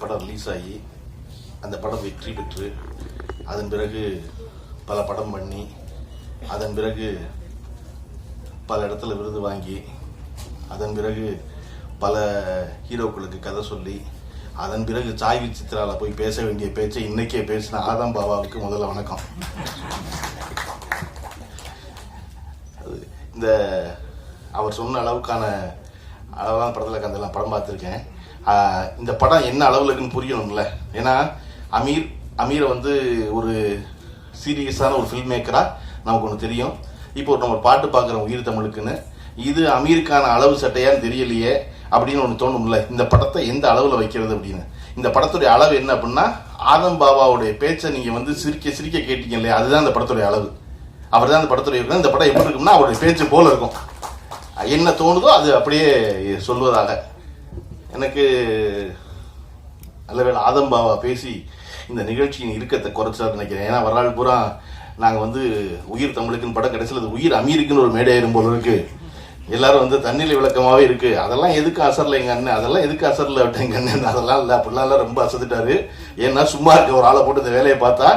படம் ரிலீஸ் ஆகி அந்த படம் வெற்றி பெற்று அதன் பிறகு பல படம் பண்ணி அதன் பிறகு பல இடத்துல விருது வாங்கி அதன் பிறகு பல ஹீரோக்களுக்கு கதை சொல்லி அதன் பிறகு சாய் விசித்ராவில் போய் பேச வேண்டிய பேச்சை இன்னைக்கே பேசின ஆதம் பாபாவுக்கு முதல்ல வணக்கம். இந்த அவர் சொன்ன அளவுக்கான படத்தில் கந்தெல்லாம் படம் பார்த்துருக்கேன். இந்த படம் என்ன அளவில் இருக்குன்னு புரியணும்ல. ஏன்னா அமீரை வந்து ஒரு சீரியஸான ஒரு ஃபில்ம் மேக்கராக நமக்கு ஒன்று தெரியும். இப்போ நம்ம பாட்டு பார்க்குறோம் உயிர் தமிழுக்குன்னு, இது அமீருக்கான அளவு சட்டையான்னு தெரியலையே அப்படின்னு ஒன்று தோணும்ல. இந்த படத்தை எந்த அளவில் வைக்கிறது அப்படின்னு. இந்த படத்துடைய அளவு என்ன அப்படின்னா, ஆதம் பாபாவுடைய பேச்சை நீங்கள் வந்து சிரிக்க சிரிக்க கேட்டீங்க இல்லையா, அதுதான் இந்த படத்துடைய அளவு. அவர் தான் இந்த படத்துடைய இருக்கும். இந்த படம் எப்படி இருக்கும்னா அவருடைய பேச்சு போல இருக்கும். என்ன தோணுதோ அது அப்படியே சொல்வதாக. எனக்கு நல்ல வேளை ஆதம் பாபா பேசி இந்த நிகழ்ச்சியின் இறுக்கத்தை குறைச்சான்னு நினைக்கிறேன். ஏன்னா வரலாறு பூரா நாங்கள் வந்து உயிர் தமிழுக்குன்னு படம் கடைசியில் அது உயிர் அமீருக்குன்னு ஒரு மேடையாயிரும் போல இருக்கு. எல்லாரும் வந்து தண்ணிலை விளக்கமாகவே இருக்கு. அதெல்லாம் எதுக்கு அசரில் எங்கள் அண்ணன், அதெல்லாம் எதுக்கு அசரில் விட்ட எங்கள் அண்ணன், அதெல்லாம் இல்லை. அப்படிலாம் ரொம்ப அசத்துட்டாரு. ஏன்னா சும்மா இருக்க ஒரு ஆளை போட்டு இந்த வேலையை பார்த்தா,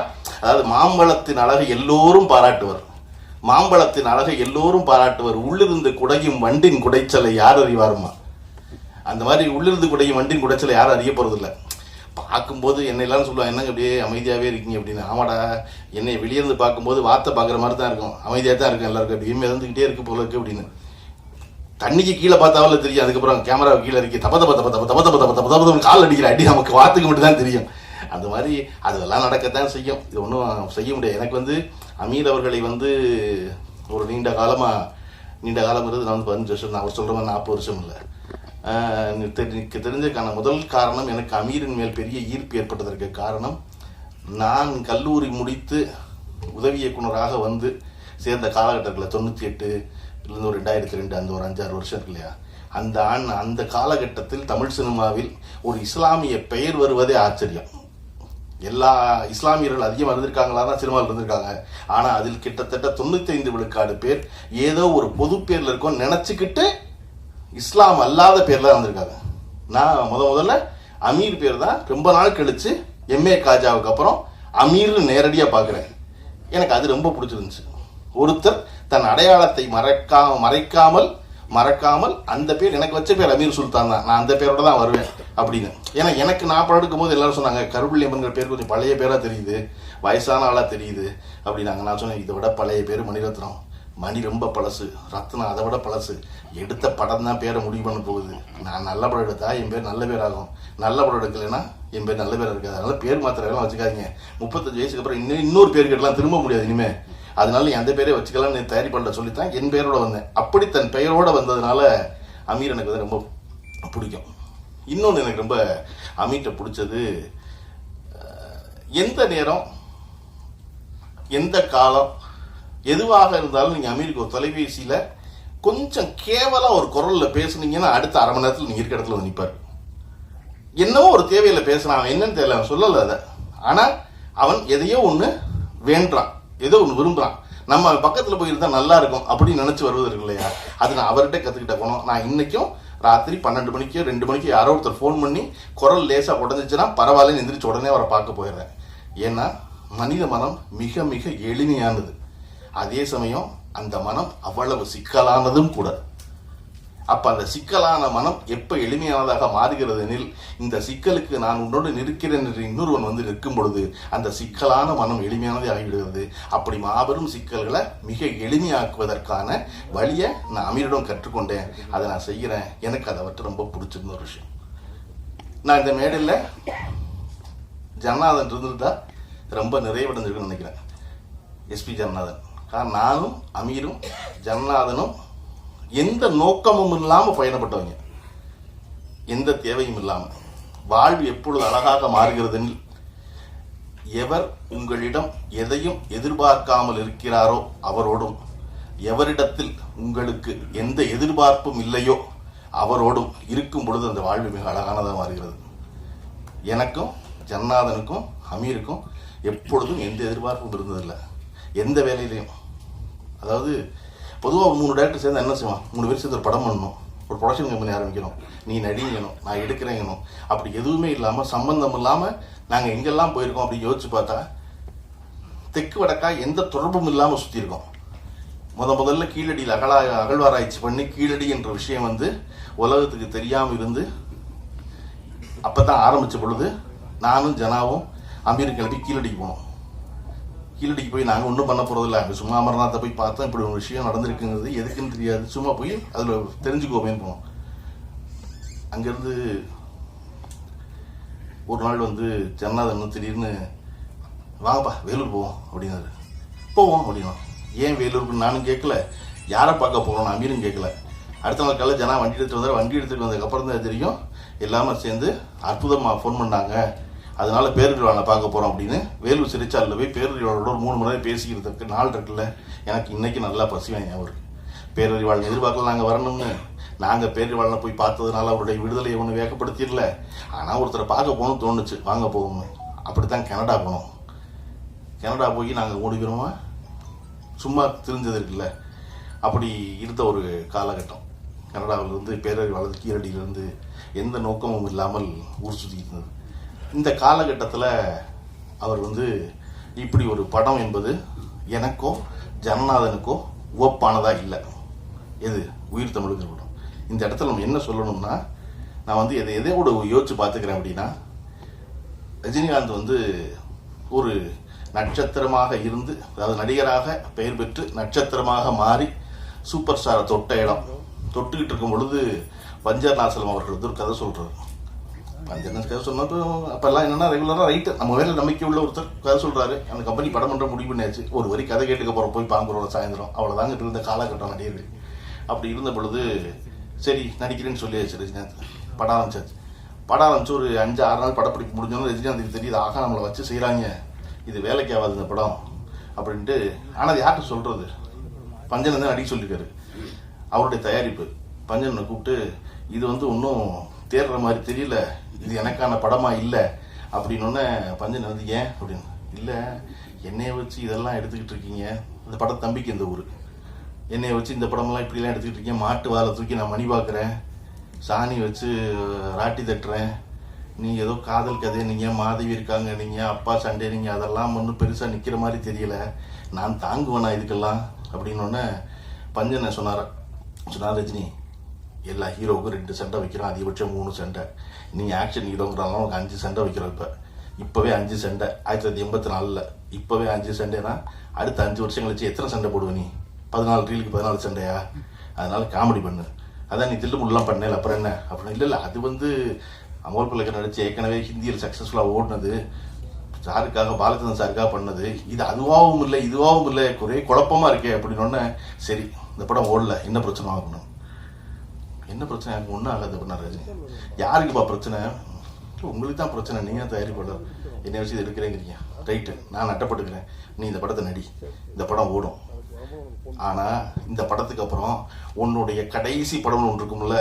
அதாவது மாம்பழத்தின் அழகை எல்லோரும் பாராட்டுவர், மாம்பழத்தின் அழகை எல்லோரும் பாராட்டுவர், உள்ளிருந்து குடையும் வண்டின் குடைச்சலை யார் அறிவாருமா. அந்த மாதிரி உள்ளிருந்து குடையும் வண்டின் குடைச்சலை யாரும் அறிய போறதில்லை. பார்க்கும்போது என்னை எல்லாரும் சொல்லுவாங்க, என்னங்க அப்படியே அமைதியாகவே இருக்கீங்க அப்படின்னு. ஆமாடா, என்னை வெளியிருந்து பார்க்கும்போது வார்த்தை பார்க்குற மாதிரி தான் இருக்கும், அமைதியாக தான் இருக்கும் எல்லாருக்கும், அப்படியே இருந்துக்கிட்டே இருக்கு போல இருக்கு அப்படின்னு. தண்ணிக்கு கீழே பார்த்தாவில தெரியும். அதுக்கப்புறம் கேமரா கீழே இருக்கு தப்ப தப்ப தப்ப தப்ப தப்ப தப்ப தப்ப தப்ப தப்ப கால் அடிக்கிற அடி நமக்கு வார்த்தைக்கு மட்டும் தான் தெரியும். அந்த மாதிரி அதெல்லாம் நடக்கத்தான் செய்யும். இது ஒன்றும் செய்ய முடியாது. எனக்கு வந்து அமீர் அவர்களை வந்து ஒரு நீண்ட காலம் இருந்து நான் வந்து 15 வருஷம், நான் அவர் சொல்கிற மாதிரி 40 வருஷம் இல்லை. எனக்கு தெரிஞ்சதுக்கான முதல் காரணம், எனக்கு அமீரின் மேல் பெரிய ஈர்ப்பு ஏற்பட்டதற்கு காரணம், நான் கல்லூரி முடித்து உதவி இயக்குனராக வந்து சேர்ந்த காலகட்டத்தில் 98 ஒரு 2002 அந்த ஒரு 5-6 வருஷம் இருக்கு இல்லையா, அந்த காலகட்டத்தில் தமிழ் சினிமாவில் ஒரு இஸ்லாமிய பெயர் வருவதே ஆச்சரியம். எல்லா இஸ்லாமியர்கள் அதிகமாக இருந்திருக்காங்களா தான் சினிமாவில் இருந்திருக்காங்க. ஆனால் அதில் கிட்டத்தட்ட 95 விழுக்காடு பேர் ஏதோ ஒரு பொது பேரில் இருக்கும் நினச்சிக்கிட்டு இஸ்லாம் அல்லாத பேரில் இருந்திருக்காங்க. நான் முதல்ல அமீர் பேர் தான் ரொம்ப நாள் கழித்து எம்ஏ காஜாவுக்கு அப்புறம் அமீர் நேரடியாக பார்க்குறேன். எனக்கு அது ரொம்ப பிடிச்சிருந்துச்சு. ஒருத்தர் தன் அடையாளத்தை மறக்காமல் அந்த பேர், எனக்கு வச்ச பேர் அமீர் சுல்தான் தான், நான் அந்த பேரோட தான் வருவேன் அப்படின்னு. ஏன்னா எனக்கு நான் படம் எடுக்கும் போது எல்லாரும் சொன்னாங்க, கருப்புள்ளியம்மன்கிற பேர் கொஞ்சம் பழைய பேராக தெரியுது, வயசான ஆளாக தெரியுது அப்படின்னாங்க. நான் சொன்னேன், இதை விட பழைய பேர் மணிரத்னம். மணி ரொம்ப பழசு, ரத்னம் அதை விட பழசு. எடுத்த படம் தான் பேரை முடிவு பண்ண போகுது. நான் நல்ல படம் எடுத்தா என் பேர் நல்ல பேர் ஆகும், நல்ல படம் எடுக்கலைன்னா என் பேர் நல்ல பேர் இருக்காது. அதனால பேர் மாத்திரம் வச்சுக்காதீங்க. 35 வயசுக்கு அப்புறம் இன்னொரு பேர் கேட்டலாம் திரும்ப முடியாது இனிமே. அதனால எந்த பேரே வச்சுக்கலாம் தயாரி பண்ண சொல்லித்தான் என் பெயரோட வந்தேன். அப்படி தன் பெயரோட வந்ததுனால அமீர் எனக்கு வந்து ரொம்ப பிடிக்கும். இன்னொன்று எனக்கு ரொம்ப அமீர்கிட்ட பிடிச்சது, எந்த நேரம் எந்த காலம் எதுவாக இருந்தாலும் நீங்கள் அமீருக்கு ஒரு தொலைபேசியில் கொஞ்சம் கேவலம் ஒரு குரலில் பேசுனீங்கன்னா அடுத்த அரை மணி நேரத்தில் நீங்கள் இருக்க இடத்துல வந்து நிற்பார். என்னவோ ஒரு தேவையில் பேசுகிறான், அவன் என்னன்னு தெரியல, அவன் சொல்லலை அதை. ஆனால் அவன் எதையோ ஒன்று வேண்டான், ஏதோ ஒன்று விரும்புகிறான். நம்ம பக்கத்தில் போயிருந்தால் நல்லா இருக்கும் அப்படின்னு நினச்சி வருவது இருக்கு இல்லையா, அது நான் அவர்கிட்ட கற்றுக்கிட்ட போனோம். நான் இன்றைக்கும் ராத்திரி 12 மணிக்கு 2 மணிக்கு யாரோ ஒருத்தர் ஃபோன் பண்ணி குரல் லேசாக உடஞ்சிச்சுன்னா பரவாயில்லன்னு எந்திரிச்சு உடனே அவரை பார்க்க போயிடுறேன். ஏன்னா மனித மனம் மிக மிக எளிமையானது, அதே சமயம் அந்த மனம் அவ்வளவு சிக்கலானதும் கூட. அப்போ அந்த சிக்கலான மனம் எப்போ எளிமையானதாக மாறுகிறது எனில், இந்த சிக்கலுக்கு நான் உன்னோடு நிற்கிறேன் என்று இன்னொருவன் வந்து நிற்கும் பொழுது அந்த சிக்கலான மனம் எளிமையானதே ஆகிவிடுகிறது. அப்படி மாபெரும் சிக்கல்களை மிக எளிமையாக்குவதற்கான வழியை நான் அமீரிடம் கற்றுக்கொண்டேன். அதை நான் செய்கிறேன். எனக்கு அதை அவற்றை ரொம்ப பிடிச்சிருந்த ஒரு விஷயம். நான் இந்த மேடையில் ஜனநாதன் இருந்திருந்தா ரொம்ப நிறைவடைஞ்சிருக்குன்னு நினைக்கிறேன். எஸ்பி ஜனநாதன். காரணம் நானும் அமீரும் ஜனநாதனும் எந்த நோக்கமும் இல்லாமல் பயணப்பட்டவங்க, எந்த தேவையும் இல்லாமல். வாழ்வு எப்பொழுது அழகாக மாறுகிறது, எவர் உங்களிடம் எதையும் எதிர்பார்க்காமல் இருக்கிறாரோ அவரோடும், எவரிடத்தில் உங்களுக்கு எந்த எதிர்பார்ப்பும் இல்லையோ அவரோடும் இருக்கும் பொழுது அந்த வாழ்வு மிக அழகானதாக மாறுகிறது. எனக்கும் ஜனநாதனுக்கும் அமீருக்கும் எப்பொழுதும் எந்த எதிர்பார்ப்பும் இருந்ததில்லை, எந்த வேலையிலையும். அதாவது பொதுவாக 3 டேரக்டர் சேர்ந்து என்ன செய்வான், 3 பேர் சேர்ந்து ஒரு படம் பண்ணணும், ஒரு ப்ரொடக்ஷன் கம்பெனி ஆரம்பிக்கணும், நீ நடிங்கணும், நான் எடுக்கிறேங்கணும், அப்படி எதுவுமே இல்லாமல் சம்பந்தம் இல்லாமல் நாங்கள் எங்கெல்லாம் போயிருக்கோம் அப்படி யோசிச்சு பார்த்தா தெற்கு வடக்கா எந்த தொடர்பும் இல்லாமல் சுற்றியிருக்கோம். முதல்ல கீழடியில் அகழ்வாராய்ச்சி பண்ணி கீழடி என்ற விஷயம் வந்து உலகத்துக்கு தெரியாமல் இருந்து அப்போ தான் ஆரம்பித்த பொழுது நானும் ஜனாவும் அமீர் கிளம்பி கீழடிக்கு போனோம். கீழடிக்கு போய் நாங்கள் ஒன்றும் பண்ண போகிறதில்ல, அங்கே சும்மா அமர்நாத்தை போய் பார்த்தோம், இப்படி ஒரு விஷயம் நடந்திருக்குங்கிறது எதுக்குன்னு தெரியாது, சும்மா போய் அதில் தெரிஞ்சுக்கோமேன்னு போனோம். அங்கேருந்து ஒரு நாள் வந்து ஜன்னாதன் திடீர்னு வாங்கப்பா வேலூர் போவோம் அப்படின்னாரு. போவோம் அப்படின்னா. ஏன் வேலூருக்கு நானும் கேட்கல, யாரை பார்க்க போகிறோம் அமீரும் கேட்கல. அடுத்த நாள் காலையில் ஜனா வண்டி எடுத்துகிட்டு வந்தார். வண்டி எடுத்துகிட்டு வந்ததுக்கப்புறம் தான் தெரியும் எல்லாமே சேர்ந்து அற்புதமாக ஃபோன் பண்ணாங்க, அதனால பேரறிவாளனை பார்க்க போகிறோம் அப்படின்னு. வேலூர் சிறைச்சாலையில் போய் பேரறிவாளோட ஒரு 3 மணி நேரம் பேசிக்கிறதுக்கு நாள் இருக்குல்ல. எனக்கு இன்னைக்கு நல்லா பசிவாங்க அவருக்கு. பேரறிவாளன் எதிர்பார்க்கல நாங்கள் வரணும்னு. நாங்கள் பேரறிவாளனை போய் பார்த்ததுனால அவருடைய விடுதலையை ஒன்று வேகப்படுத்திடல, ஆனால் ஒருத்தரை பார்க்க போகணும்னு தோணுச்சு, வாங்க போகணும். அப்படி தான் கனடா போனோம். கனடா போய் நாங்கள் ஓடிக்கிறோமா சும்மா தெரிஞ்சது இருக்குல்ல, அப்படி இருந்த ஒரு காலகட்டம். கனடாவிலிருந்து பேரறிவாளர் கீழடியிலிருந்து எந்த நோக்கமும் இல்லாமல் ஊர் சுற்றிட்டு இருந்தது. இந்த காலகட்டத்தில் அவர் வந்து இப்படி ஒரு படம் என்பது எனக்கோ ஜனநாதனுக்கோ ஒப்பானதாக இல்லை. எது உயிர் தமிழுங்கிற படம். இந்த இடத்துல நம்ம என்ன சொல்லணும்னா, நான் வந்து எதையோட யோசிச்சு பார்த்துக்கிறேன் அப்படின்னா, ரஜினிகாந்த் வந்து ஒரு நட்சத்திரமாக இருந்து, அதாவது நடிகராக பெயர் பெற்று நட்சத்திரமாக மாறி சூப்பர் ஸ்டாரை தொட்ட இடம். தொட்டுக்கிட்டு இருக்கும் பொழுது பஞ்சர் நாசலம் அவர்கள் வந்து ஒரு கதை சொல்கிறார். பஞ்சர் கதை சொன்னப்போ அப்போல்லாம் என்னென்னா ரெகுலராக ரைட்டு நம்ம வேலை நம்பிக்கை உள்ள ஒருத்தர் கதை சொல்கிறாரு. அந்த கம்பெனி படம் பண்ணுற முடிவு பண்ணியாச்சு. ஒரு வரி கதை கேட்டுக்க போகிறோம், போய் பாங்குறோம் சாயந்தரம், அவ்வளோதாங்க இருந்த காலகட்டம் நடிகர்கள். அப்படி இருந்த பொழுது சரி நடிக்கிறேன்னு சொல்லியாச்சு ரஜினிகாந்த். படம் ஆரம்பிச்சாச்சு. படம் ஆரம்பிச்சு ஒரு 5-6 நாள் படப்பிடிப்பு முடிஞ்சோன்னு ரஜினிகாந்துக்கு தெரியுது, ஆகா நம்மளை வச்சு செய்கிறாங்க, இது வேலைக்கு ஆகாது இந்த படம் அப்படின்ட்டு. ஆனால் அது யார்கிட்ட சொல்கிறது? பஞ்சன் தான் நடிக்க சொல்லியிருக்காரு. அவருடைய தயாரிப்பு பஞ்சனை கூப்பிட்டு, இது வந்து ஒன்றும் தேடுற மாதிரி தெரியல, இது எனக்கான படமாக இல்லை அப்படின்னோடனே பஞ்சன் வந்து ஏன் அப்படின்னு, இல்லை என்னையை வச்சு இதெல்லாம் எடுத்துக்கிட்டு இருக்கீங்க, இந்த படம் தம்பிக்கு இந்த ஊர், என்னையை வச்சு இந்த படமெல்லாம் இப்படிலாம் எடுத்துக்கிட்டு இருக்கீங்க, மாட்டு வாழை தூக்கி நான் மணி பார்க்குறேன், சாணி வச்சு ராட்டி தட்டுறேன், நீங்கள் ஏதோ காதல் கதை, நீங்கள் மாதவி இருக்காங்க, நீங்கள் அப்பா சண்டே, நீங்கள் அதெல்லாம் ஒன்றும் பெருசாக நிற்கிற மாதிரி தெரியல, நான் தாங்குவேனா இதுக்கெல்லாம் அப்படின்னோடனே பஞ்சனை சொன்னார் ரஜினி, எல்லா ஹீரோவுக்கும் 2 சண்டை வைக்கிறோம், அதிகபட்சம் 3 சண்டை, நீங்கள் ஆக்ஷன் ஹீரோங்கிறாலும் உனக்கு 5 சண்டை வைக்கிறோம். இப்போவே 5 சண்டை 1984 இப்போவே 5 சண்டைனா அடுத்த 5 வருஷம் கழிச்சு எத்தனை சண்டை போடுவேன் நீ? 14 ரீலுக்கு 14 சண்டையா? அதனால காமெடி பண்ணு, அதான் நீ தில்லுமுள்ளலாம் பண்ணல அப்புறம் என்ன அப்படின்னு. இல்லை அது வந்து அமோல் பிள்ளைக்கு நடிச்சு ஏற்கனவே ஹிந்தியில் சக்ஸஸ்ஃபுல்லாக ஓடினது, சாருக்காக பாலச்சந்திரன் சாருக்காக பண்ணது, இது அதுவாகவும் இல்லை இதுவாகவும் இல்லை, ஒரே குழப்பமாக இருக்கே அப்படின்னோடனே சரி இந்த படம் ஓடல, என்ன பிரச்சனை ஆகணும், என்ன பிரச்சனை எனக்கு ஒன்றும் ஆகாது அப்படின்னா ரஜினி. யாருக்குப்பா பிரச்சனை? உங்களுக்கு தான் பிரச்சனை, நீங்கள் தான் தயாரிப்பாளர், என்னை வச்சு இது எடுக்கிறேங்கிறீங்க, ரைட்டு நான் நட்டப்பட்டுக்கிறேன், நீ இந்த படத்தை நடி, இந்த படம் ஓடும். ஆனால் இந்த படத்துக்கு அப்புறம் உன்னுடைய கடைசி படம்னு ஒன்று இருக்கும்ல,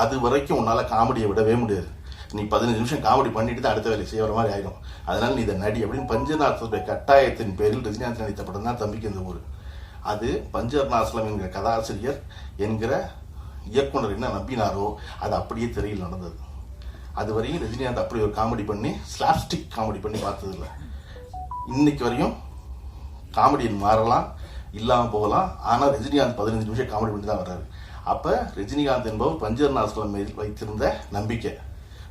அது வரைக்கும் உன்னால் காமெடியை விடவே முடியாது, நீ 15 நிமிஷம் காமெடி பண்ணிட்டு தான் அடுத்த வேலை செய்ய வர மாதிரி ஆகிடும், அதனால நீ இதை நடி அப்படின்னு பஞ்சநாசனுடைய கட்டாயத்தின் பேரில் ரஜினிகாந்த் நடித்த படம் தான் தம்பிக்கு இந்த ஊர். அது பஞ்சர் நாசலம் என்கிற கதாசிரியர் என்கிற இயக்குனர் என்ன நம்பினாரோ அது அப்படியே திரையில் நடந்தது. அதுவரையும் ரஜினிகாந்த் அப்படி ஒரு காமெடி பண்ணி ஸ்லாப்ஸ்டிக் காமெடி பண்ணி பார்த்ததில்லை. இன்னைக்கு வரையும் காமெடியின் மாறலாம், இல்லாமல் போகலாம், ஆனால் ரஜினிகாந்த் 15 நிமிஷம் காமெடி பண்ணி தான் வர்றாரு. அப்போ ரஜினிகாந்த் என்பவர் பஞ்சர் நாசலம் மேல் வைத்திருந்த நம்பிக்கை,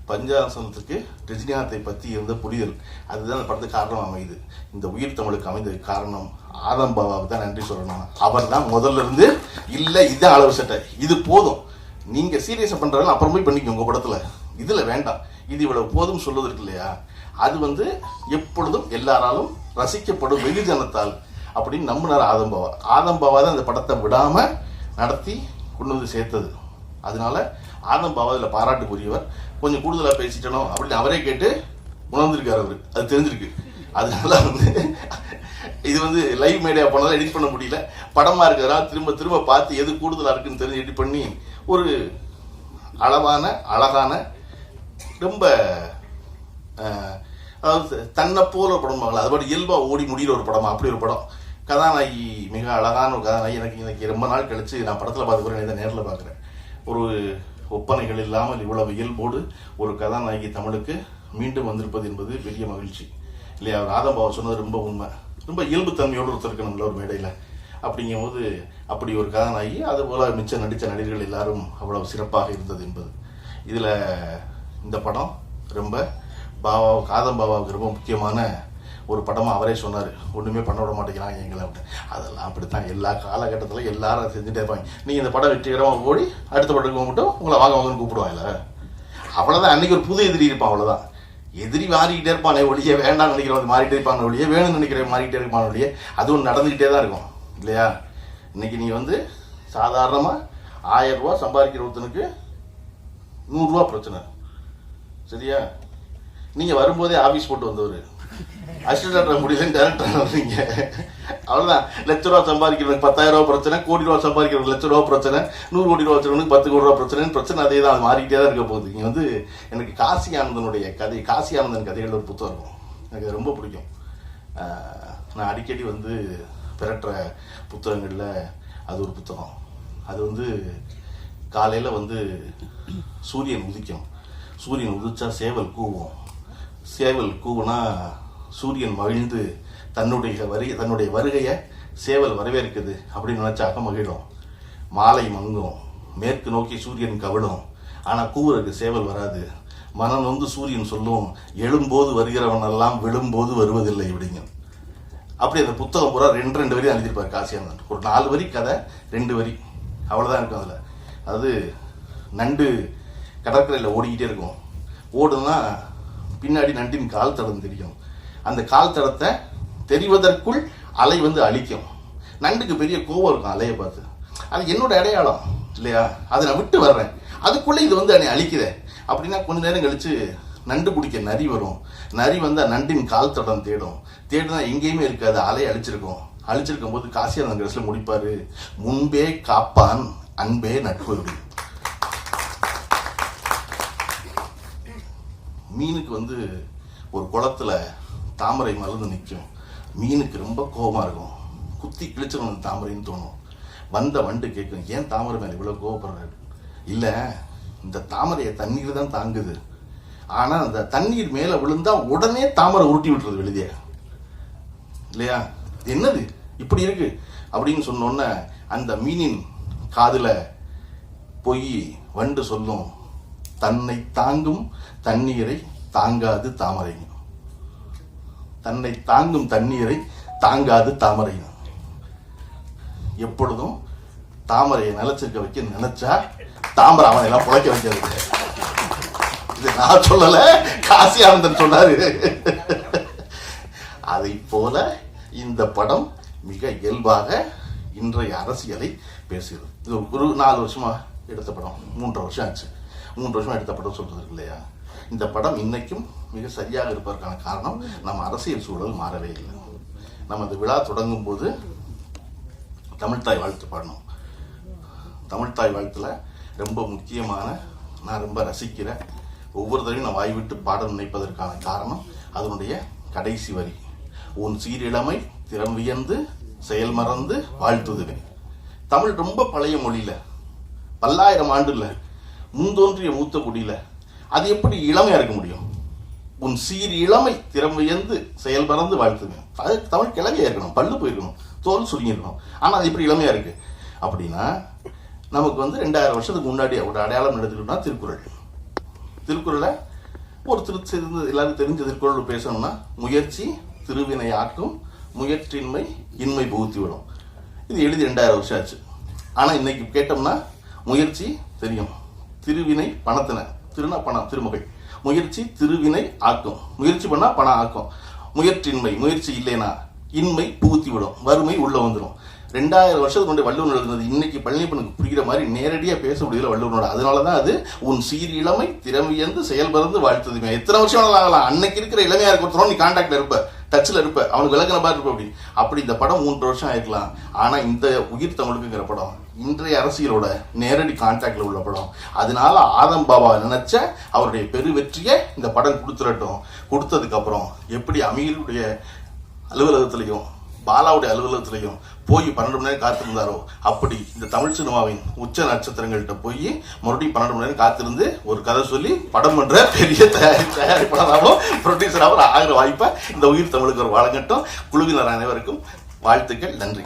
பஞ்சாசனத்துக்கு ரஜினிகாந்தை பற்றி இருந்த புரிதல், அதுதான் அந்த படத்துக்கு காரணம் அமையுது. இந்த உயிர் தமிழுக்கு அமைந்த காரணம் ஆதம் பாபாவுக்கு தான் நன்றி சொல்லணும். அவர் தான் முதல்ல இருந்து இல்லை இதுதான் அளவு சட்டை, இது போதும், நீங்கள் சீரியஸாக பண்ணுறதுல அப்புறம் போய் பண்ணிக்கோங்க உங்கள் படத்தில், இதில் வேண்டாம், இது இவ்வளவு போதும் சொல்லுவது இருக்கு இல்லையா, அது வந்து எப்பொழுதும் எல்லாராலும் ரசிக்கப்படும் வெகுஜனத்தால் அப்படின்னு நம்பினார் ஆதம் பாபா. ஆதம் பாபா தான் அந்த படத்தை விடாமல் நடத்தி கொண்டு வந்து சேர்த்தது. அதனால ஆதம் பாபா அதில் பாராட்டுக்குரியவர். கொஞ்சம் கூடுதலாக பேசிட்டணும் அப்படின்னு அவரே கேட்டு உணர்ந்திருக்காரு அவர், அது தெரிஞ்சிருக்கு. அதனால வந்து இது வந்து லைவ் மீடியா போனதால் எடிட் பண்ண முடியல, படமாக இருக்கிறதுனால திரும்ப திரும்ப பார்த்து எது கூடுதலாக இருக்குன்னு தெரிஞ்சு எடிட் பண்ணி ஒரு அளவான அழகான ரொம்ப அதாவது தன்னை போல ஒரு படம், அதுபடி இயல்பாக ஓடி முடிகிற ஒரு படமா, அப்படி ஒரு படம். கதாநாயகி மிக அழகான ஒரு கதாநாயகி. எனக்கு ரொம்ப நாள் கழிச்சு நான் படத்தில் பார்த்துக்கிறேன், இதை நேரில் பார்க்குறேன். ஒரு ஒப்பனைகள் இல்லாமல் இவ்வளவு இயல்போடு ஒரு கதாநாயகி தமிழுக்கு மீண்டும் வந்திருப்பது என்பது பெரிய மகிழ்ச்சி இல்லையா. ஆதம் பாபா சொன்னது ரொம்ப உண்மை. ரொம்ப இயல்புத்தன்மையோடு ஒருத்தர் இருக்கணும்ல ஒரு மேடையில். அப்படிங்கும்போது அப்படி ஒரு கதாநாயகி, அதுபோல் மிச்சம் நடித்த நடிகர்கள் எல்லாரும் அவ்வளவு சிறப்பாக இருந்தது என்பது. இதில் இந்த படம் ரொம்ப ஆதம் பாபாவுக்கு ரொம்ப முக்கியமான ஒரு படமாக அவரே சொன்னார். ஒன்றுமே பண்ண விட மாட்டேங்கிறாங்க எங்களை அப்படின்னு. அதெல்லாம் அப்படித்தான் எல்லா காலகட்டத்தில் எல்லாரும் செஞ்சுட்டே இருப்பாங்க. நீங்கள் இந்த படம் வெற்றிகரமாக ஓடி அடுத்த படத்துக்கு மட்டும் உங்களை வாங்கன்னு கூப்பிடுவாங்கல்ல, அவ்வளோதான். அன்றைக்கி ஒரு புது எதிரி இருப்பான், அவ்வளோதான். எதிரி மாறிக்கிட்டே இருப்பானே ஒழிய, வேண்டாம்னு நினைக்கிறவங்க மாறிட்டே இருப்பான ஒழிய, வேணும்னு நினைக்கிறவங்க மாறிக்கிட்டே இருப்பான ஒழிய, அது ஒன்று நடந்துக்கிட்டே தான் இருக்கும் இல்லையா. இன்றைக்கி நீ சாதாரணமாக 1000 ரூபா சம்பாதிக்கிற ஒருத்தனுக்கு 100 ரூபா பிரச்சனை சரியா. நீங்கள் வரும்போதே ஆஃபீஸ் போட்டு வந்தவர் அசிஸ்டன்ட் முடியலன்னு டேரக்டர் வர்றீங்க, அவ்வளோதான். லட்ச ரூபா சம்பாதிக்கிறவனுக்கு 10,000 ரூபா பிரச்சனை, கோடி ரூபா சம்பாதிக்கிறவனுக்கு லட்ச ரூபா பிரச்சனை, 100 கோடி ரூபா வச்சுருவனுக்கு 10 கோடி ரூபா பிரச்சனை அதே தான். அது மாறிக்கிட்டே தான் இருக்க போகுது. இங்கே எனக்கு காசி ஆனந்தனுடைய கதை, காசி ஆனந்தன் கதைகள் ஒரு புத்தகம் இருக்கும், எனக்கு அது ரொம்ப பிடிக்கும். நான் அடிக்கடி பிறற்ற புத்தகங்களில் அது ஒரு புத்தகம். அது காலையில் சூரியன் உதிக்கும். சூரியன் உதிச்சா சேவல் கூவும். சேவல் கூவுனா சூரியன் மகிழ்ந்து தன்னுடைய வருகையை சேவல் வரவேற்குது அப்படின்னு நினச்சாக்க மகிழும். மாலை மங்கும், மேற்கு நோக்கி சூரியன் கவிழும், ஆனால் கூவுறதுக்கு சேவல் வராது. மனம் சூரியன் சொல்லும், எழும்போது வருகிறவனெல்லாம் விழும்போது வருவதில்லை அப்படிங்க. அப்படி அந்த புத்தகம் பூரா 2 வரி எழுதியிருப்பார் காசியானந்தன். ஒரு 4 வரி கதை, 2 வரி அவ்வளோதான் இருக்கும் அதில். அது நண்டு கடற்கரையில் ஓடிக்கிட்டே இருக்கும். ஓடுனா பின்னாடி நண்டின் கால் தடம் தெரியும். அந்த கால் தடத்தை தெரிவதற்குள் அலை அழிக்கும். நண்டுக்கு பெரிய கோவம் இருக்கும் அலையை பார்த்து. அது என்னோட அடையாளம் இல்லையா, அதை நான் விட்டு வர்றேன், அதுக்குள்ளே இது என்னை அழிக்குதே அப்படின்னா கொஞ்ச நேரம் கழிச்சு நண்டு பிடிக்க நரி வரும். நரி நண்டின் கால் தடம் தேடுனா எங்கேயுமே இருக்காது, அலையை அழிச்சிருக்கும் போது காசியானந்தன் கடைசியில் முடிப்பாரு, முன்பே காப்பான் அன்பே நட்பு. மீனுக்கு ஒரு குளத்துல தாமரை மலர்ந்து நிற்கும். மீனுக்கு ரொம்ப கோபமாக இருக்கும், குத்தி கிழிச்சிடணும் தாமரைன்னு தோணும். வண்டு கேட்கும், ஏன் தாமரை மேலே இவ்வளோ கோவப்படுறாரு? இல்லை, இந்த தாமரையை தண்ணீர் தான் தாங்குது, ஆனால் அந்த தண்ணீர் மேலே விழுந்தா உடனே தாமரை உருட்டி விட்டுறது வெளியே இல்லையா. என்னது இப்படி இருக்கு அப்படின்னு சொன்னோன்னே அந்த மீனின் காதுல போய் வண்டு சொல்லும், தன்னை தாங்கும் தண்ணீரை தாங்காது தாமரை. தன்னை தாங்கும் தண்ணீரை தாங்காது தாமரை. எப்பொழுதும் தாமரையை நிலச்சிருக்க வைக்க நினைச்சா தாமரை அவனை எல்லாம் புழைக்க வைக்கிறது. இது நான் சொல்லல, காசி ஆனந்தன் சொன்னாரு. அதை போல இந்த படம் மிக இயல்பாக இன்றைய அரசியலை பேசுகிறது. இது ஒரு 4 வருஷமா எடுத்த படம், 3 வருஷம் ஆச்சு. 3 வருஷமா எடுத்த படம் சொல்றது இல்லையா. இந்த படம் இன்னைக்கும் மிக சரியாக இருப்பதற்கான காரணம் நம்ம அரசியல் சூழல் மாறவே இல்லை. நம்ம இந்த விழா தொடங்கும் போது தமிழ்த்தாய் வாழ்த்து பாடணும். தமிழ்த்தாய் வாழ்த்துல ரொம்ப முக்கியமான, நான் ரொம்ப ரசிக்கிற, ஒவ்வொரு தடவையும் நான் வாய் விட்டு பாட நினைப்பதற்கான காரணம் அதனுடைய கடைசி வரி, உன் சீரிழமை திறம் வியந்து செயல் மறந்து வாழ்த்துதுவே. தமிழ் ரொம்ப பழைய மொழியில, பல்லாயிரம் ஆண்டுல முன்தோன்றிய மூத்த குடியில அது எப்படி இளமையா இருக்க முடியும்? உன் சீர் இளமை திறம் வியந்து செயல் மறந்து வாழ்த்துவேன். அது தமிழ் கிளவியா இருக்கணும், பல்லு போயிருக்கணும், தோல் சுருங்கிருக்கணும். ஆனா அது இப்படி இளமையா இருக்கு அப்படின்னா நமக்கு 2000 வருஷத்துக்கு முன்னாடி ஒரு அடையாளம் எடுத்துக்கிட்டோம்னா திருக்குறள். திருக்குறளை ஒரு எல்லாரும் தெரிஞ்ச திருக்குறள் பேசணும்னா, முயற்சி திருவினை ஆக்கும், முயற்சியின்மை இன்மை புகுத்தி விடும். இது எழுதி 2000 வருஷம் ஆச்சு. ஆனா இன்னைக்கு கேட்டோம்னா முயற்சி தெரியும், திருவினை பணத்தின, திருனா பணம், திருமகை. முயற்சி திருவினை ஆக்கும், முயற்சி பண்ணா பணம் ஆக்கும். முயற்சியின்மை, முயற்சி இல்லைனா இன்மை புகுத்தி விடும், வறுமை உள்ள வந்துடும். 2000 வருஷத்துக்கு முன்னாடி வள்ளுவர் எழுதுனது இன்னைக்கு பழனிப்பனுக்கு புரிகிற மாதிரி நேரடியா பேச முடியல வள்ளுவனோட. அதனாலதான் அது உன் சீர் இளமை திறமையந்து செயல்பறந்து வாழ்த்துதுமே. எத்தனை வருஷம் ஆகலாம், அன்னைக்கு இருக்கிற இளமையா இருக்கிறோம், நீ கான்டாக்ட்ல இருப்ப, டச்ல இருப்ப, அவனுக்கு விளக்குற மாதிரி இருப்ப. அப்படி இந்த படம் 3 வருஷம் ஆயிருக்கலாம். ஆனா இந்த உயிர் தமிழுக்குங்கிற படம் இன்றைய அரசியலோட நேரடி கான்டாக்ட்ல உள்ள படம். அதனால ஆதம் பாபா நினைச்ச அவருடைய பெரு வெற்றியை இந்த படம் கொடுத்துடட்டும். கொடுத்ததுக்கு அப்புறம் எப்படி அமீருடைய அலுவலகத்திலையும் பாலாவுடைய அலுவலகத்திலையும் போய் 12 மணி நேரம் காத்திருந்தாரோ, அப்படி இந்த தமிழ் சினிமாவின் உச்ச நட்சத்திரங்கள்கிட்ட போய் மறுபடியும் 12 மணி நேரம் காத்திருந்து ஒரு கதை சொல்லி படம் பண்ற பெரிய தயாரிப்பாளராகவும் ப்ரொடியூசராகவும் ஆகிற வாய்ப்பை இந்த உயிர் தமிழுக்கு ஒரு வழங்கட்டும். குழுவினர் அனைவருக்கும் வாழ்த்துக்கள். நன்றி.